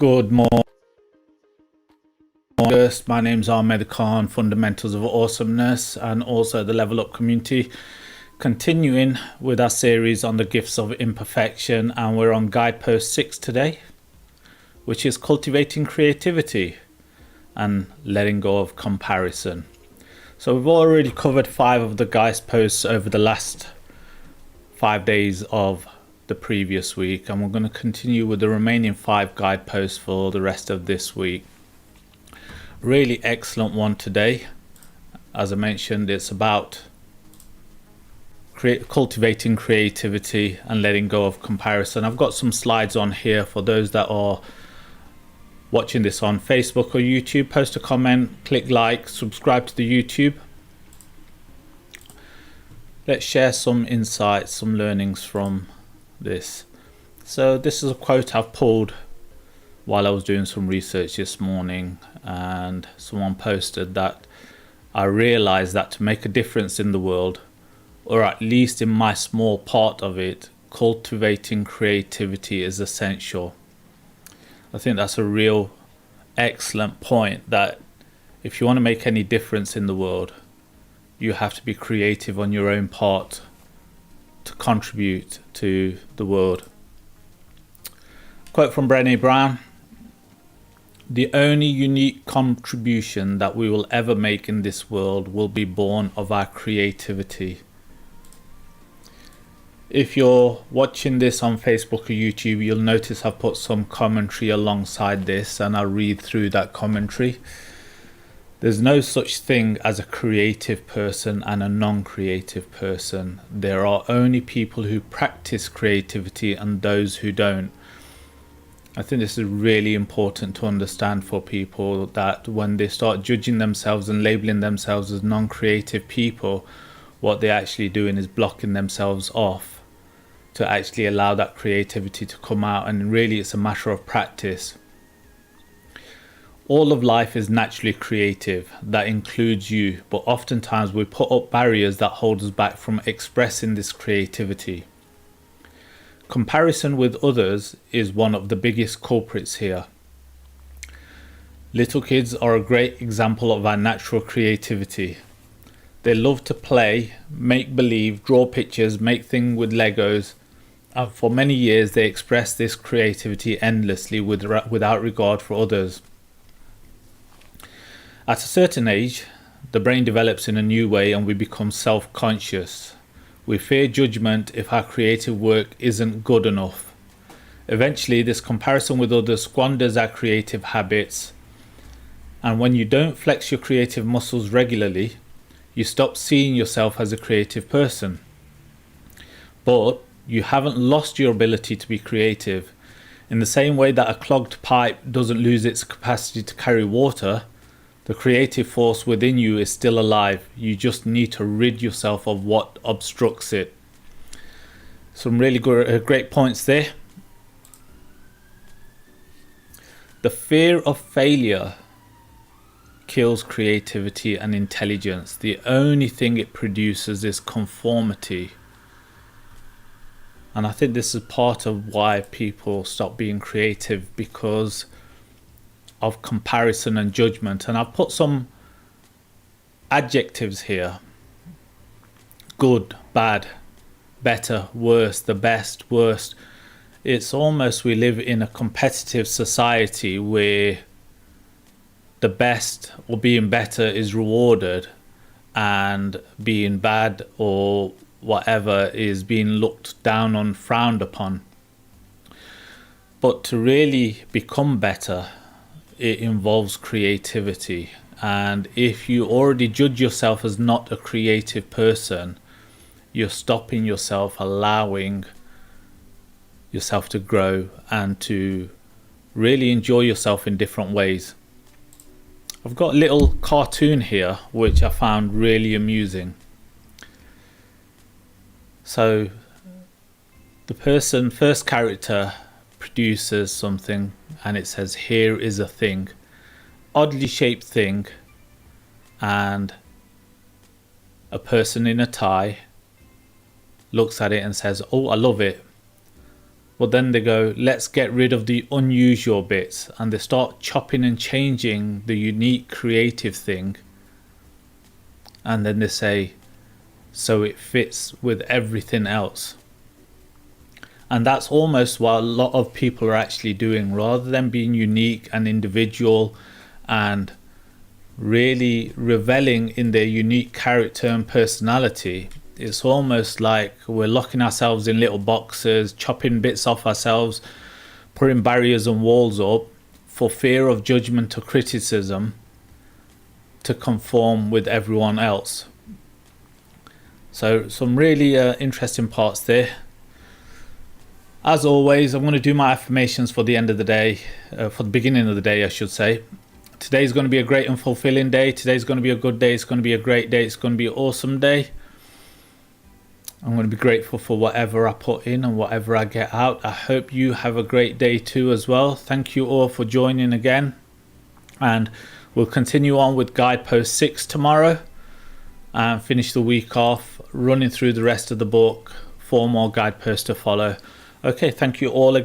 Good morning. My name's Ahmed Khan, Fundamentals of Awesomeness, and also the Level Up community. Continuing with our series on the gifts of imperfection, and we're on Guidepost 6 today, which is cultivating creativity and letting go of comparison. So we've already covered 5 of the Guideposts over the last 5 days of the previous week, and we're going to continue with the remaining 5 guideposts for the rest of this week. Really excellent one today. As I mentioned, it's about cultivating creativity and letting go of comparison. I've got some slides on here for those that are watching this on Facebook or YouTube. Post a comment, click like, subscribe to the YouTube. Let's share some insights, some learnings from this. So this is a quote I've pulled while I was doing some research this morning, and someone posted that I realized that to make a difference in the world, or at least in my small part of it, cultivating creativity is essential. I think that's a real excellent point, that if you want to make any difference in the world, you have to be creative on your own part to contribute to the world. Quote from Brené Brown: "The only unique contribution that we will ever make in this world will be born of our creativity." If you're watching this on Facebook or YouTube, you'll notice I've put some commentary alongside this, and I'll read through that commentary. There's no such thing as a creative person and a non-creative person. There are only people who practice creativity and those who don't. I think this is really important to understand for people, that when they start judging themselves and labeling themselves as non-creative people, what they're actually doing is blocking themselves off to actually allow that creativity to come out. And really it's a matter of practice. All of life is naturally creative. That includes you, but oftentimes we put up barriers that hold us back from expressing this creativity. Comparison with others is one of the biggest culprits here. Little kids are a great example of our natural creativity. They love to play, make believe, draw pictures, make things with Legos. And for many years they express this creativity endlessly without regard for others. At a certain age, the brain develops in a new way and we become self-conscious. We fear judgment if our creative work isn't good enough. Eventually, this comparison with others squanders our creative habits. And when you don't flex your creative muscles regularly, you stop seeing yourself as a creative person. But you haven't lost your ability to be creative. In the same way that a clogged pipe doesn't lose its capacity to carry water, the creative force within you is still alive. You just need to rid yourself of what obstructs it. Some really great points there. The fear of failure kills creativity and intelligence. The only thing it produces is conformity. And I think this is part of why people stop being creative, because of comparison and judgment. And I've put some adjectives here: good, bad, better, worse, the best, worst. It's almost, we live in a competitive society where the best or being better is rewarded, and being bad or whatever is being looked down on, frowned upon. But to really become better, it involves creativity. And if you already judge yourself as not a creative person, you're stopping yourself, allowing yourself to grow and to really enjoy yourself in different ways. I've got a little cartoon here which I found really amusing. So the first character produces something and it says, "Here is a thing," oddly shaped thing, and a person in a tie looks at it and says, "Oh, I love it." But then they go, let's get rid of the unusual bits, and they start chopping and changing the unique creative thing, and then they say, so it fits with everything else. And that's almost what a lot of people are actually doing. Rather than being unique and individual and really reveling in their unique character and personality, it's almost like we're locking ourselves in little boxes, chopping bits off ourselves, putting barriers and walls up for fear of judgment or criticism to conform with everyone else. So some really interesting parts there. As always, I'm going to do my affirmations for the end of the day, for the beginning of the day, I should say. Today's going to be a great and fulfilling day. Today's going to be a good day. It's going to be a great day. It's going to be an awesome day. I'm going to be grateful for whatever I put in and whatever I get out. I hope you have a great day too as well. Thank you all for joining again. And we'll continue on with Guidepost 6 tomorrow and finish the week off running through the rest of the book. 4 more guideposts to follow. Okay, thank you all again.